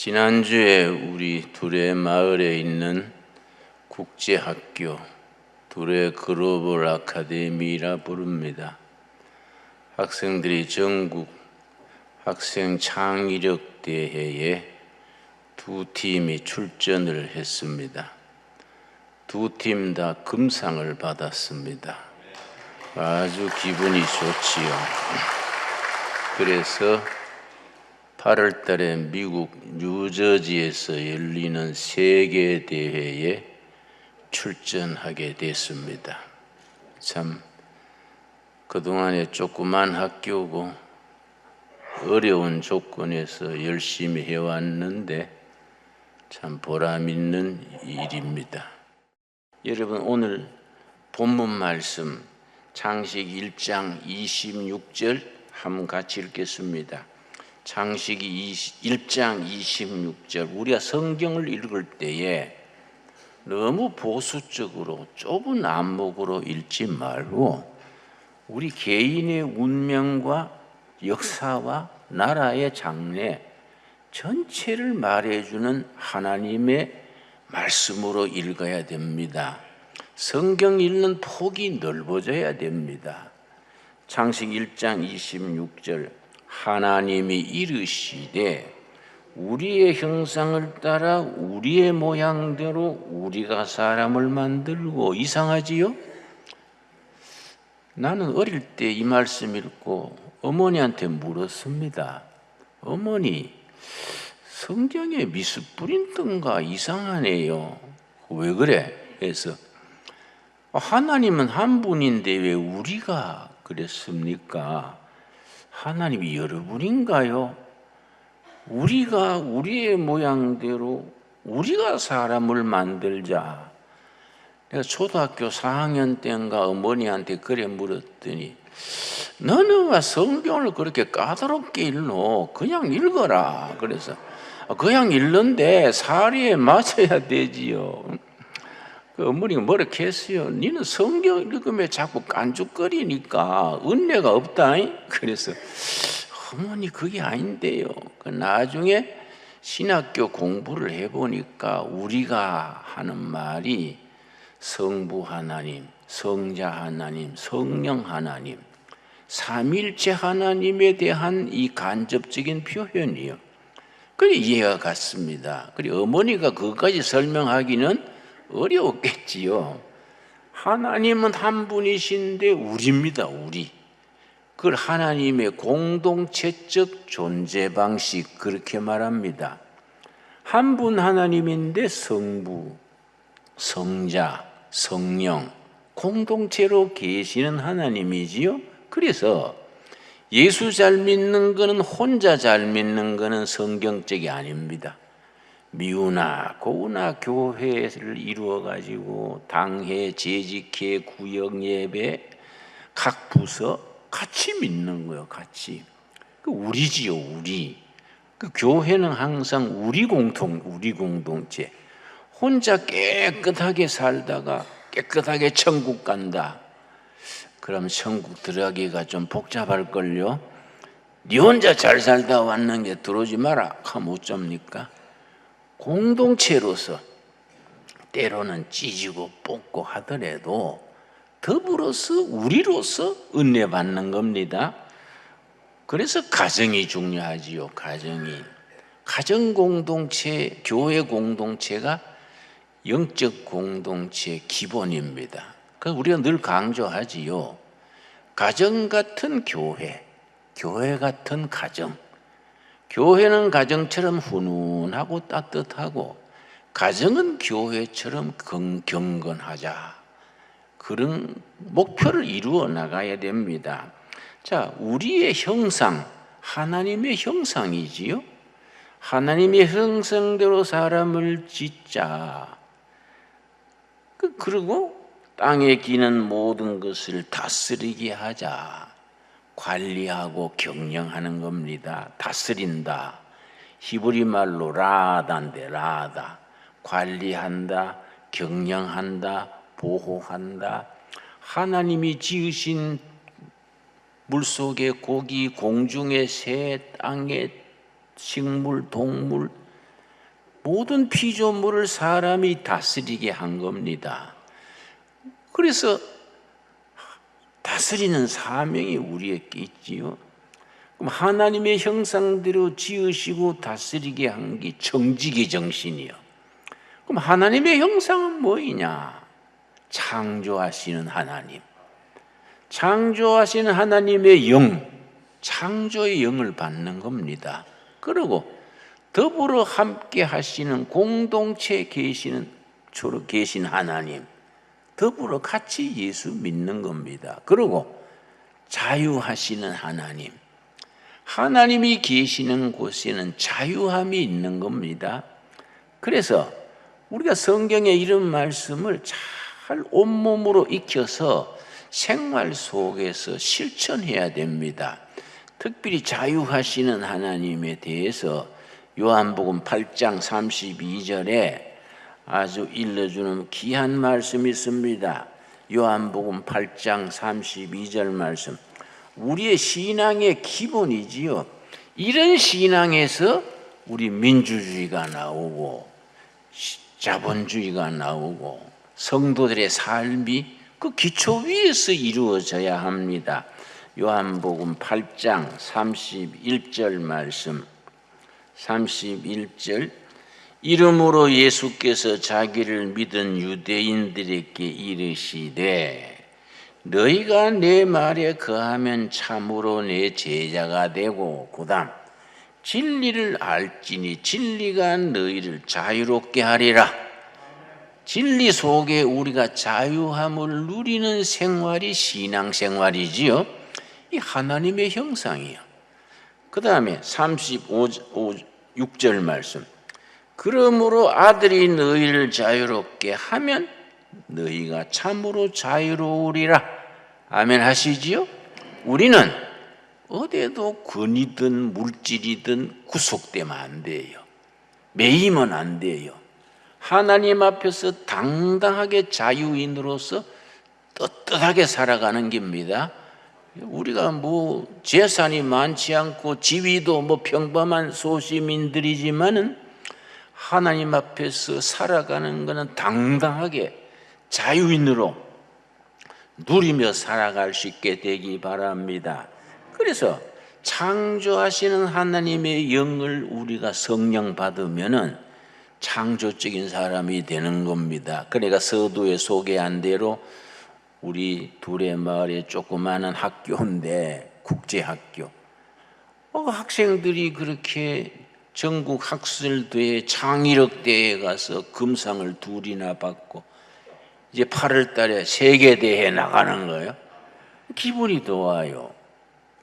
지난주에 우리 두레 마을에 있는 국제학교 두레 글로벌 아카데미라 부릅니다. 학생들이 전국 학생 창의력 대회에 두 팀이 출전을 했습니다. 두 팀 다 금상을 받았습니다. 아주 기분이 좋지요. 그래서 8월 달에 미국 뉴저지에서 열리는 세계 대회에 출전하게 됐습니다. 참 그동안에 조그만 학교고 어려운 조건에서 열심히 해왔는데 참 보람 있는 일입니다. 여러분, 오늘 본문 말씀 창세기 1장 26절 한번 같이 읽겠습니다. 창세기 1장 26절. 우리가 성경을 읽을 때에 너무 보수적으로 좁은 안목으로 읽지 말고 우리 개인의 운명과 역사와 나라의 장래 전체를 말해주는 하나님의 말씀으로 읽어야 됩니다. 성경 읽는 폭이 넓어져야 됩니다. 창세기 1장 26절. 하나님이 이르시되 우리의 형상을 따라 우리의 모양대로 우리가 사람을 만들고. 이상하지요? 나는 어릴 때 이 말씀 읽고 어머니한테 물었습니다. 어머니, 성경에 미스 뿌린던가 이상하네요. 왜 그래? 그래서 하나님은 한 분인데 왜 우리가 그랬습니까? 하나님이 여러분인가요? 우리가 우리의 모양대로 우리가 사람을 만들자. 내가 초등학교 4학년 때인가 어머니한테 그래 물었더니 너는 왜 성경을 그렇게 까다롭게 읽노? 그냥 읽어라. 그래서 그냥 읽는데 사리에 맞춰야 되지요. 그 어머니가 뭐라 했어요? 니는 성경 읽으면 자꾸 깐죽거리니까 은혜가 없다. 그래서 어머니 그게 아닌데요. 나중에 신학교 공부를 해보니까 우리가 하는 말이 성부 하나님, 성자 하나님, 성령 하나님, 삼일체 하나님에 대한 이 간접적인 표현이요. 그래 이해가 갔습니다. 그래 어머니가 그것까지 설명하기는 어려웠겠지요. 하나님은 한 분이신데 우리입니다. 우리. 그걸 하나님의 공동체적 존재 방식 그렇게 말합니다. 한 분 하나님인데 성부, 성자, 성령 공동체로 계시는 하나님이지요. 그래서 예수 잘 믿는 거는 혼자 잘 믿는 거는 성경적이 아닙니다. 미우나 고우나 교회를 이루어가지고 당회, 재직회, 구역 예배 각 부서 같이 믿는 거예요. 같이. 우리지요. 우리. 그 교회는 항상 우리 공동체. 혼자 깨끗하게 살다가 깨끗하게 천국 간다. 그럼 천국 들어가기가 좀 복잡할걸요. 네 혼자 잘 살다 왔는 게 들어오지 마라 하면 어쩝니까? 공동체로서 때로는 찢고 뽑고 하더라도 더불어서 우리로서 은혜 받는 겁니다. 그래서 가정이 중요하지요. 가정 공동체, 교회 공동체가 영적 공동체의 기본입니다. 그래서 우리가 늘 강조하지요. 가정 같은 교회, 교회 같은 가정. 교회는 가정처럼 훈훈하고 따뜻하고 가정은 교회처럼 경건하자. 그런 목표를 이루어 나가야 됩니다. 자, 우리의 형상, 하나님의 형상이지요. 하나님의 형상대로 사람을 짓자. 그리고 땅에 기는 모든 것을 다스리게 하자. 관리하고 경영하는 겁니다. 다스린다. 히브리 말로 라다인데 라다. 관리한다, 경영한다, 보호한다. 하나님이 지으신 물속의 고기, 공중의 새, 땅의 식물, 동물 모든 피조물을 사람이 다스리게 한 겁니다. 그래서 다스리는 사명이 우리에게 있지요. 그럼 하나님의 형상대로 지으시고 다스리게 한 게 정직의 정신이요. 그럼 하나님의 형상은 뭐이냐? 창조하시는 하나님, 창조하시는 하나님의 영, 창조의 영을 받는 겁니다. 그리고 더불어 함께 하시는 공동체에 계신 하나님, 더불어 같이 예수 믿는 겁니다. 그리고 자유하시는 하나님, 하나님이 계시는 곳에는 자유함이 있는 겁니다. 그래서 우리가 성경의 이런 말씀을 잘 온몸으로 익혀서 생활 속에서 실천해야 됩니다. 특별히 자유하시는 하나님에 대해서 요한복음 8장 32절에 아주 일러주는 귀한 말씀이 있습니다. 요한복음 8장 32절 말씀, 우리의 신앙의 기본이지요. 이런 신앙에서 우리 민주주의가 나오고 자본주의가 나오고 성도들의 삶이 그 기초 위에서 이루어져야 합니다. 요한복음 8장 31절 말씀, 31절, 이름으로 예수께서 자기를 믿은 유대인들에게 이르시되 너희가 내 말에 거하면 참으로 내 제자가 되고, 그 다음 진리를 알지니 진리가 너희를 자유롭게 하리라. 진리 속에 우리가 자유함을 누리는 생활이 신앙생활이지요. 이 하나님의 형상이요. 그 다음에 36절 말씀, 그러므로 아들이 너희를 자유롭게 하면 너희가 참으로 자유로우리라. 아멘 하시지요? 우리는 어디에도 권이든 물질이든 구속되면 안 돼요. 매이면 안 돼요. 하나님 앞에서 당당하게 자유인으로서 떳떳하게 살아가는 겁니다. 우리가 재산이 많지 않고 지위도 평범한 소시민들이지만은 하나님 앞에서 살아가는 것은 당당하게 자유인으로 누리며 살아갈 수 있게 되기 바랍니다. 그래서 창조하시는 하나님의 영을 우리가 성령 받으면은 창조적인 사람이 되는 겁니다. 그러니까 서두에 소개한 대로 우리 둘의 마을에 조그마한 학교인데 국제학교. 학생들이 그렇게 전국 학술대회 창의력대회에 가서 금상을 2이나 받고 이제 8월 달에 세계대회에 나가는 거예요. 기분이 좋아요.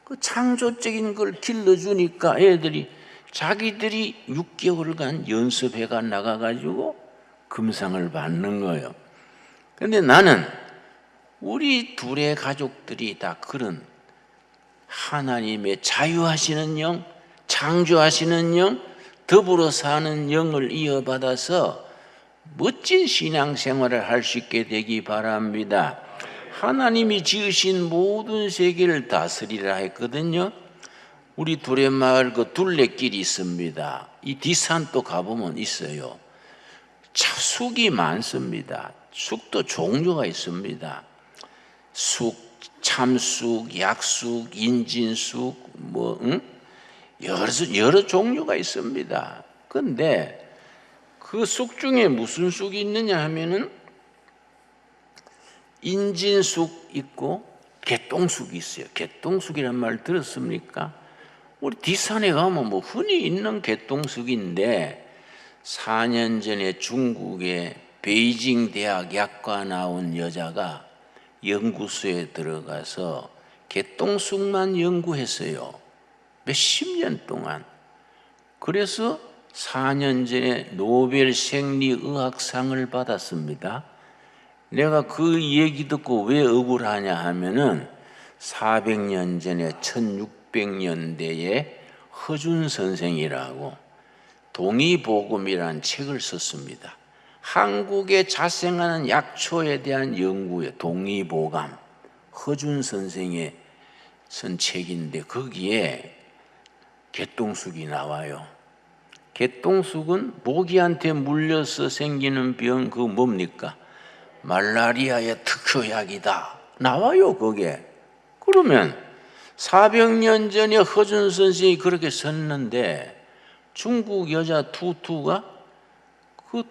그 창조적인 걸 길러주니까 애들이 자기들이 6개월간 연습회가 나가가지고 금상을 받는 거예요. 그런데 나는 우리 둘의 가족들이 다 그런 하나님의 자유하시는 영, 창조하시는 영, 더불어 사는 영을 이어받아서 멋진 신앙생활을 할 수 있게 되기 바랍니다. 하나님이 지으신 모든 세계를 다스리라 했거든요. 우리 둘의 마을 그 둘레길이 있습니다. 이 뒷산도 가보면 있어요. 쑥이 많습니다. 쑥도 종류가 있습니다. 쑥, 참쑥, 약쑥, 인진쑥, 여러 종류가 있습니다. 그런데 그 쑥 중에 무슨 쑥이 있느냐 하면은 인진쑥 있고 개똥쑥이 있어요. 개똥쑥이란 말 들었습니까? 우리 뒷산에 가면 흔히 있는 개똥쑥인데 4년 전에 중국의 베이징 대학 약과 나온 여자가 연구소에 들어가서 개똥쑥만 연구했어요. 몇십 년 동안. 그래서 4년 전에 노벨 생리의학상을 받았습니다. 내가 그 얘기 듣고 왜 억울하냐 하면은 400년 전에 1600년대에 허준 선생이라고 동의보금이라는 책을 썼습니다. 한국에 자생하는 약초에 대한 연구의 동의보감, 허준 선생의 쓴 책인데 거기에 개똥쑥이 나와요. 개똥쑥은 모기한테 물려서 생기는 병, 그거 뭡니까? 말라리아의 특효약이다. 나와요, 그게. 그러면 400년 전에 허준 선생이 그렇게 썼는데 중국 여자 투투가 그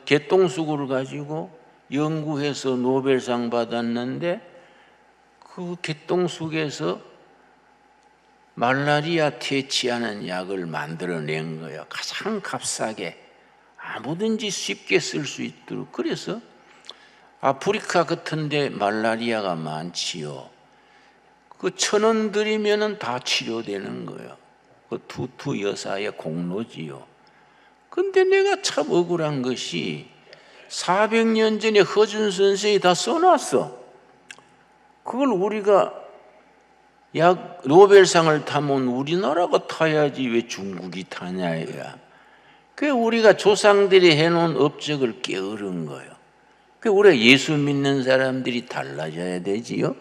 개똥쑥을 가지고 연구해서 노벨상 받았는데 그 개똥쑥에서 말라리아 퇴치하는 약을 만들어낸 거예요. 가장 값싸게 아무든지 쉽게 쓸 수 있도록. 그래서 아프리카 같은 데 말라리아가 많지요. 그 1,000원 들이면은 다 치료되는 거예요. 그 투투 여사의 공로지요. 근데 내가 참 억울한 것이 400년 전에 허준 선생이 다 써놨어. 그걸 우리가 약 노벨상을 타면 우리나라가 타야지 왜 중국이 타냐야. 그 우리가 조상들이 해놓은 업적을 게으른 거예요. 그 우리가 예수 믿는 사람들이 달라져야 되지요.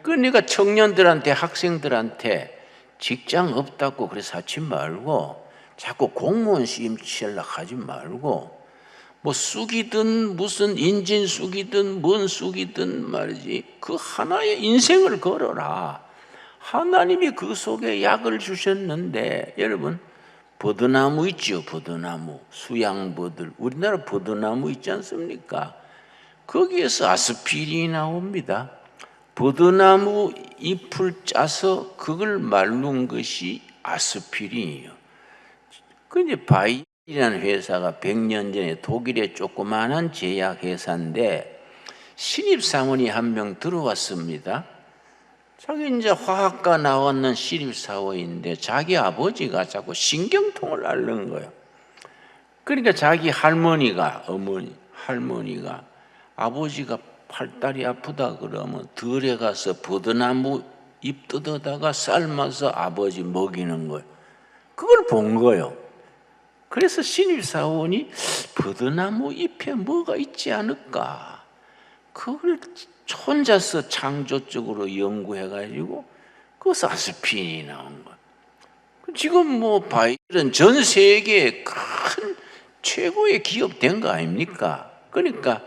그러니까 청년들한테, 학생들한테 직장 없다고 그래서 하지 말고, 자꾸 공무원 시험 치려고 하지 말고, 뭐 쑥이든 무슨 인진 쑥이든 뭔 쑥이든 말이지, 그 하나의 인생을 걸어라. 하나님이 그 속에 약을 주셨는데, 여러분 버드나무 있죠. 버드나무, 수양버들, 우리나라 버드나무 있지 않습니까? 거기에서 아스피린이 나옵니다. 버드나무 잎을 짜서 그걸 말른 것이 아스피린이에요. 근데 바이라는 회사가 100년 전에 독일의 조그마한 제약 회사인데 신입사원이 한 명 들어왔습니다. 자기 이제 화학과 나왔는 신입사원인데 자기 아버지가 자꾸 신경통을 앓는 거예요. 그러니까 자기 할머니가 아버지가 팔다리 아프다 그러면 들에 가서 버드나무 잎 뜯어다가 삶아서 아버지 먹이는 거예요. 그걸 본 거예요. 그래서 신입사원이 버드나무 잎에 뭐가 있지 않을까? 그걸 혼자서 창조적으로 연구해가지고 그것서 아스피린이 나온 거예요. 지금 뭐 바이든 전 세계의 큰 최고의 기업 된 거 아닙니까? 그러니까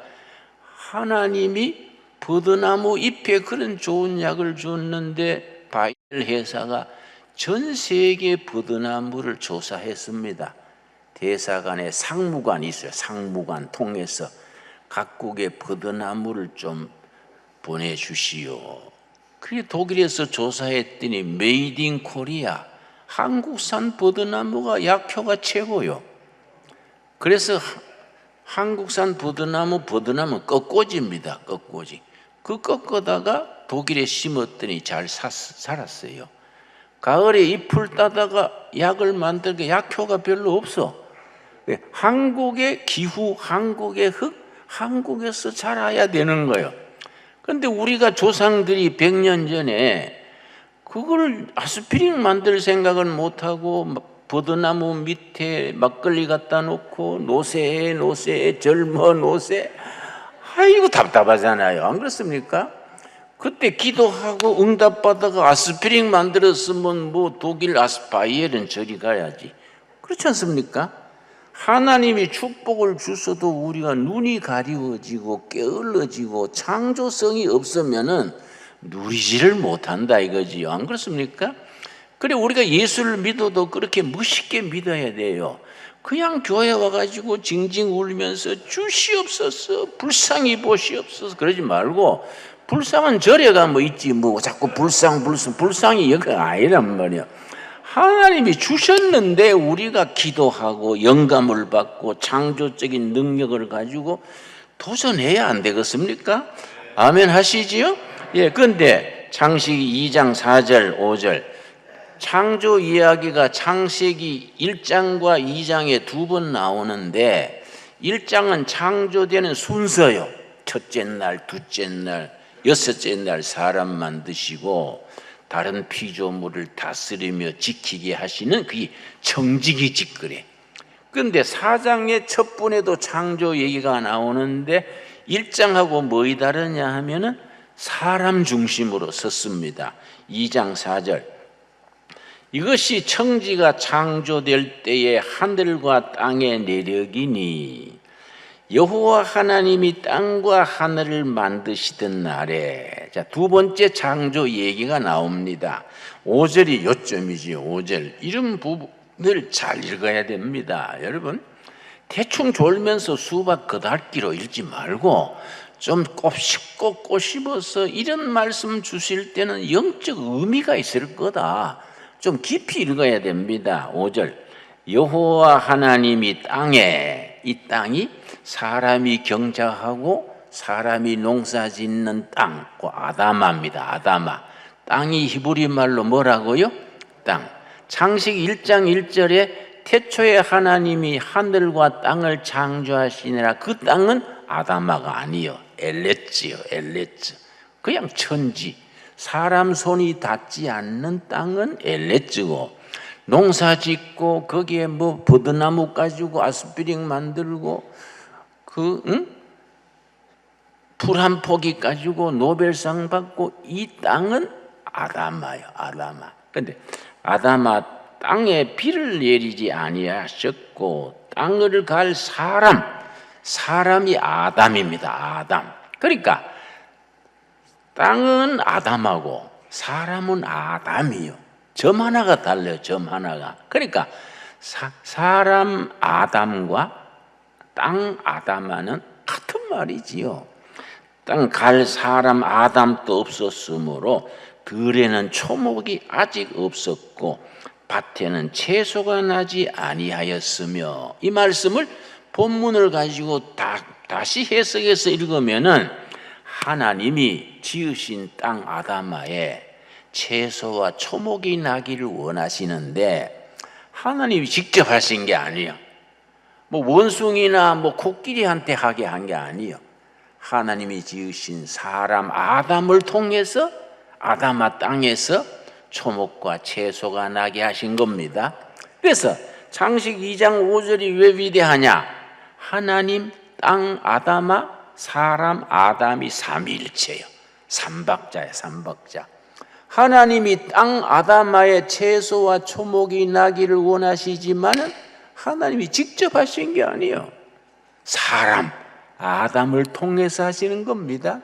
하나님이 버드나무 잎에 그런 좋은 약을 줬는데 바이엘 회사가 전 세계 버드나무를 조사했습니다. 대사관에 상무관이 있어요. 상무관 통해서 각국의 버드나무를 좀 보내주시오. 그게 독일에서 조사했더니 메이드 인 코리아, 한국산 버드나무가 약효가 최고요. 그래서 한국산 버드나무 꺾꽂이입니다. 꺾꽂이. 그 꺾어다가 독일에 심었더니 잘 살았어요. 가을에 잎을 따다가 약을 만들게 약효가 별로 없어. 한국의 기후, 한국의 흙, 한국에서 자라야 되는 거예요. 그런데 우리가 조상들이 100년 전에 그걸 아스피린 만들 생각은 못하고 버드나무 밑에 막걸리 갖다 놓고 노세 젊어 노세, 아이고 답답하잖아요. 안 그렇습니까? 그때 기도하고 응답받아가 아스피린 만들었으면 뭐 독일 바이에른 저리 가야지. 그렇지 않습니까? 하나님이 축복을 주셔도 우리가 눈이 가리워지고 게을러지고 창조성이 없으면은 누리지를 못한다 이거지요. 안 그렇습니까? 그래 우리가 예수를 믿어도 그렇게 멋있게 믿어야 돼요. 그냥 교회 와가지고 징징 울면서 주시옵소서, 불쌍히 보시옵소서 그러지 말고, 불쌍한 절에가 뭐 있지 뭐 자꾸 불쌍이 여기가 아니란 말이야. 하나님이 주셨는데 우리가 기도하고 영감을 받고 창조적인 능력을 가지고 도전해야 안 되겠습니까? 아멘 하시지요? 예, 그런데 창세기 2장 4절 5절 창조 이야기가 창세기 1장과 2장에 2번 나오는데 1장은 창조되는 순서요. 첫째 날, 둘째 날, 여섯째 날 사람 만드시고 다른 피조물을 다스리며 지키게 하시는 그게 청지기 짓거래. 그런데 4장의 첫 번에도 창조 얘기가 나오는데 1장하고 뭐이 다르냐 하면은 사람 중심으로 섰습니다. 2장 4절 이것이 청지가 창조될 때에 하늘과 땅의 내력이니 여호와 하나님이 땅과 하늘을 만드시던 날에, 자, 두 번째 창조 얘기가 나옵니다. 5절이 요점이지요. 5절 이런 부분을 잘 읽어야 됩니다. 여러분, 대충 졸면서 수박 그달기로 읽지 말고 좀 곱씹고 꼬씹어서 이런 말씀 주실 때는 영적 의미가 있을 거다, 좀 깊이 읽어야 됩니다. 5절 여호와 하나님이 땅에, 이 땅이 사람이 경작하고 사람이 농사짓는 땅, 그 아다마입니다. 아다마. 땅이 히브리 말로 뭐라고요? 땅. 창세기 1장 1절에 태초에 하나님이 하늘과 땅을 창조하시니라. 그 땅은 아다마가 아니요, 엘레츠요. 엘레츠. 그냥 천지, 사람 손이 닿지 않는 땅은 엘레츠고, 농사 짓고 거기에 뭐 버드나무 가지고 아스피린 만들고 풀 한 포기 가지고 노벨상 받고, 이 땅은 아다마요. 아다마. 근데 아다마 땅에 비를 내리지 아니하셨고 땅을 갈 사람이 아담입니다. 아담. 그러니까 땅은 아담하고 사람은 아담이요. 점 하나가 달라요. 점 하나가. 그러니까 사람 아담과 땅 아담하는 같은 말이지요. 땅 갈 사람 아담도 없었으므로 들에는 초목이 아직 없었고 밭에는 채소가 나지 아니하였으며, 이 말씀을 본문을 가지고 다시 해석해서 읽으면은 하나님이 지으신 땅 아담하에 채소와 초목이 나기를 원하시는데 하나님이 직접 하신 게 아니에요. 뭐 원숭이나 뭐 코끼리한테 하게 한 게 아니에요. 하나님이 지으신 사람 아담을 통해서 아담아 땅에서 초목과 채소가 나게 하신 겁니다. 그래서 창세기 2장 5절이 왜 위대하냐? 하나님, 땅, 아담아, 사람, 아담이 삼위일체예요. 삼박자예요. 삼박자. 하나님이 땅 아담아의 채소와 초목이 나기를 원하시지만은 하나님이 직접 하신 게 아니에요. 사람 아담을 통해서 하시는 겁니다.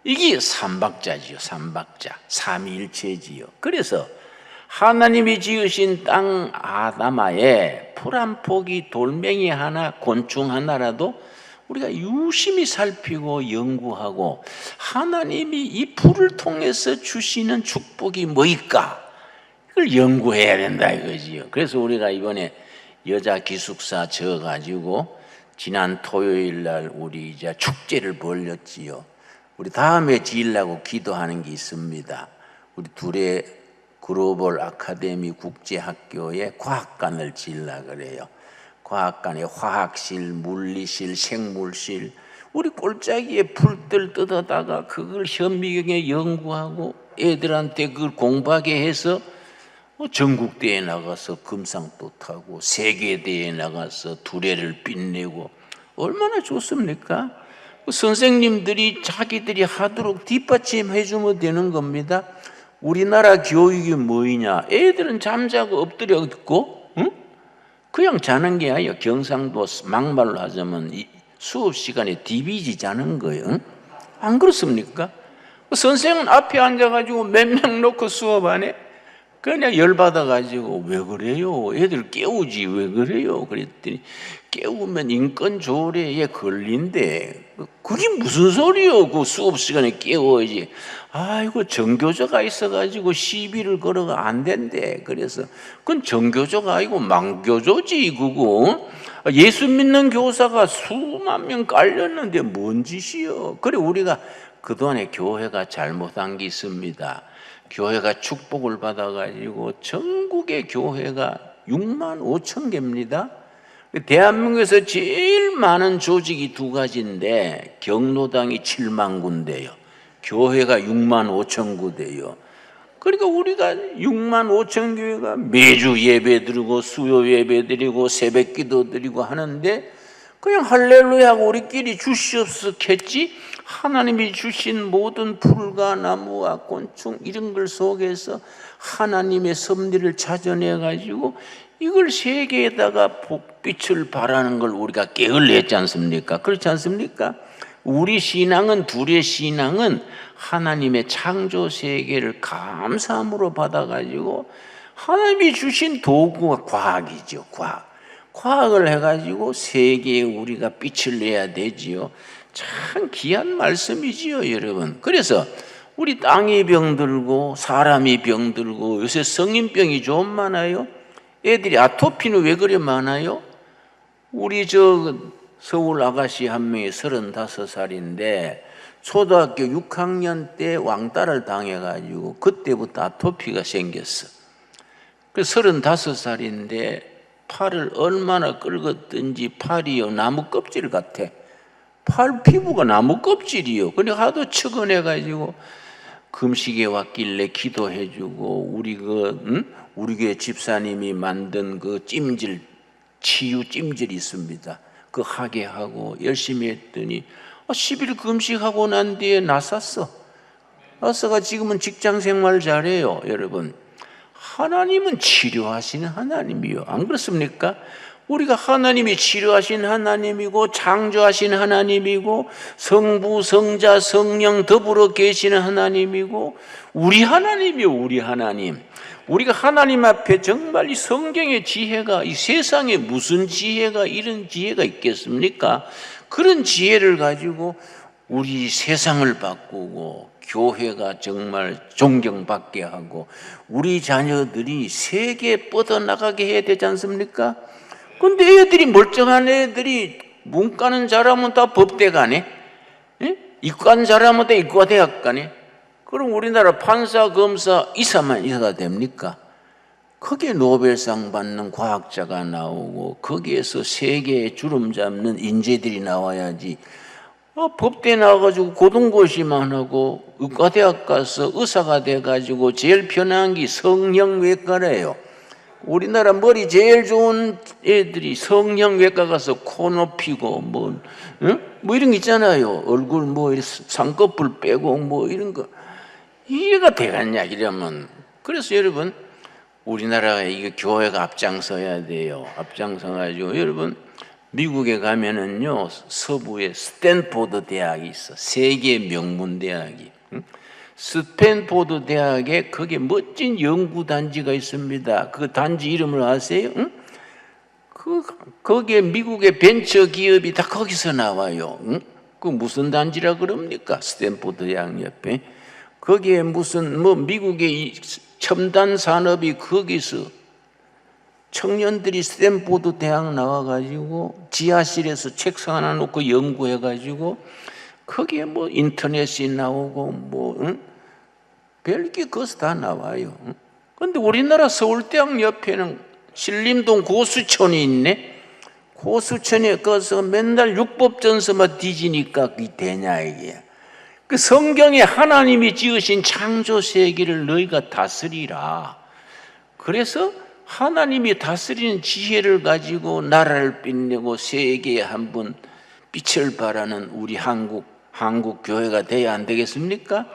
이게 삼박자지요. 삼박자, 삼위일체지요. 그래서 하나님이 지으신 땅 아담아에 풀 한 포기, 돌멩이 하나, 곤충 하나라도 우리가 유심히 살피고 연구하고 하나님이 이 풀을 통해서 주시는 축복이 뭐일까? 이걸 연구해야 된다 이거지요. 그래서 우리가 이번에 여자 기숙사 져가지고 지난 토요일 날 우리 이제 축제를 벌였지요. 우리 다음에 지으려고 기도하는 게 있습니다. 우리 둘의 글로벌 아카데미 국제학교에 과학관을 지으려고 그래요. 과학관에 화학실, 물리실, 생물실, 우리 골짜기에 풀들 뜯어다가 그걸 현미경에 연구하고 애들한테 그걸 공부하게 해서 전국대회에 나가서 금상도 타고 세계대회에 나가서 두레를 빛내고 얼마나 좋습니까? 선생님들이 자기들이 하도록 뒷받침해 주면 되는 겁니다. 우리나라 교육이 뭐이냐? 애들은 잠자고 엎드려 있고 그냥 자는 게 아니에요. 경상도 막말로 하자면 수업 시간에 DBG 자는 거예요. 안 그렇습니까? 선생은 앞에 앉아가지고 몇 명 놓고 수업 안 해? 그냥 열받아가지고 왜 그래요? 애들 깨우지 왜 그래요? 그랬더니 깨우면 인권 조례에 걸린대. 그게 무슨 소리요? 그 수업 시간에 깨워야지. 아이고 정교조가 있어가지고 시비를 걸어가 안 된대. 그래서 그건 정교조가 아니고 망교조지 그거. 예수 믿는 교사가 수만 명 깔렸는데 뭔 짓이요? 그래 우리가 그동안에 교회가 잘못한 게 있습니다. 교회가 축복을 받아가지고 전국의 교회가 6만 5천 개입니다. 대한민국에서 제일 많은 조직이 두 가지인데 경로당이 7만 군데요. 교회가 6만 5천 군데요. 그러니까 우리가 6만 5천 교회가 매주 예배 드리고 수요 예배 드리고 새벽 기도 드리고 하는데 그냥 할렐루야하고 우리끼리 주시옵소서 했지 하나님이 주신 모든 풀과 나무와 곤충 이런 걸 속에서 하나님의 섭리를 찾아내 가지고 이걸 세계에다가 빛을 발하는 걸 우리가 게을리했지 않습니까? 그렇지 않습니까? 우리 신앙은, 둘의 신앙은 하나님의 창조 세계를 감사함으로 받아가지고 하나님이 주신 도구가 과학이죠. 과학을 해가지고 세계에 우리가 빛을 내야 되지요. 참 귀한 말씀이지요, 여러분. 그래서 우리 땅이 병들고 사람이 병들고 요새 성인병이 좀 많아요. 애들이 아토피는 왜 그래 많아요? 우리 서울 아가씨 한 명이 35살인데 초등학교 6학년 때 왕따를 당해가지고 그때부터 아토피가 생겼어. 그 35살인데 팔을 얼마나 긁었든지 팔이요 나무 껍질 같아. 팔 피부가 나무 껍질이요. 그래 하도 측은해가지고 금식에 왔길래 기도해주고 우리 교회 집사님이 만든 그 찜질 치유 찜질이 있습니다. 그 하게 하고 열심히 했더니 10일 금식하고 난 뒤에 나섰어. 나서가 지금은 직장 생활 잘해요. 여러분, 하나님은 치료하시는 하나님이요, 안 그렇습니까? 우리가 하나님이 치료하신 하나님이고 창조하신 하나님이고 성부 성자 성령 더불어 계시는 하나님이고 우리 하나님이요, 우리 하나님. 우리가 하나님 앞에 정말 이 성경의 지혜가, 이 세상에 무슨 지혜가, 이런 지혜가 있겠습니까? 그런 지혜를 가지고 우리 세상을 바꾸고 교회가 정말 존경받게 하고 우리 자녀들이 세계에 뻗어나가게 해야 되지 않습니까? 근데 애들이, 멀쩡한 애들이 문과는 잘하면 다 법대 가네, 이과는 잘하면 다 이과대학 가네. 그럼 우리나라 판사, 검사, 이사만 이사가 됩니까? 거기에 노벨상 받는 과학자가 나오고 거기에서 세계에 주름 잡는 인재들이 나와야지. 법대 나와가지고 고등고시만 하고 의과대학 가서 의사가 돼가지고 제일 편한 게 성형외과래요. 우리나라 머리 제일 좋은 애들이 성형외과 가서 코 높이고 뭐 이런 거 있잖아요. 얼굴 쌍꺼풀 빼고 뭐 이런 거. 이해가 되겠냐 이러면. 그래서 여러분, 우리나라가 이게 교회가 앞장서야 돼요. 앞장서가지고 여러분, 미국에 가면은요 서부에 스탠포드 대학이 있어. 세계 명문 대학이. 스탠포드 대학에 거기에 멋진 연구 단지가 있습니다. 그 단지 이름을 아세요? 거기에 미국의 벤처 기업이 다 거기서 나와요. 그 무슨 단지라 그럽니까? 스탠포드 대학 옆에. 거기에 미국의 이 첨단 산업이 거기서 청년들이 스탠포드 대학 나와가지고 지하실에서 책상 하나 놓고 연구해가지고 거기에 인터넷이 나오고 별게 거기서 다 나와요. 그런데 우리나라 서울대학 옆에는 신림동 고수촌이 있네. 고수촌에 가서 맨날 율법전서만 뒤지니까 그게 되냐 이게. 그 성경에 하나님이 지으신 창조 세계를 너희가 다스리라. 그래서 하나님이 다스리는 지혜를 가지고 나라를 빛내고 세계에 한번 빛을 발하는 우리 한국 교회가 돼야 안 되겠습니까?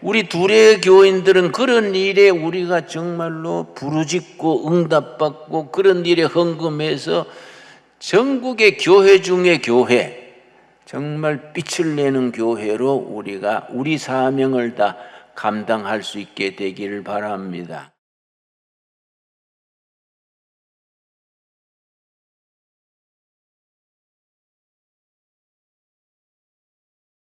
우리 둘의 교인들은 그런 일에 우리가 정말로 부르짖고 응답받고 그런 일에 헌금해서 전국의 교회 중에 교회, 정말 빛을 내는 교회로 우리가 우리 사명을 다 감당할 수 있게 되기를 바랍니다.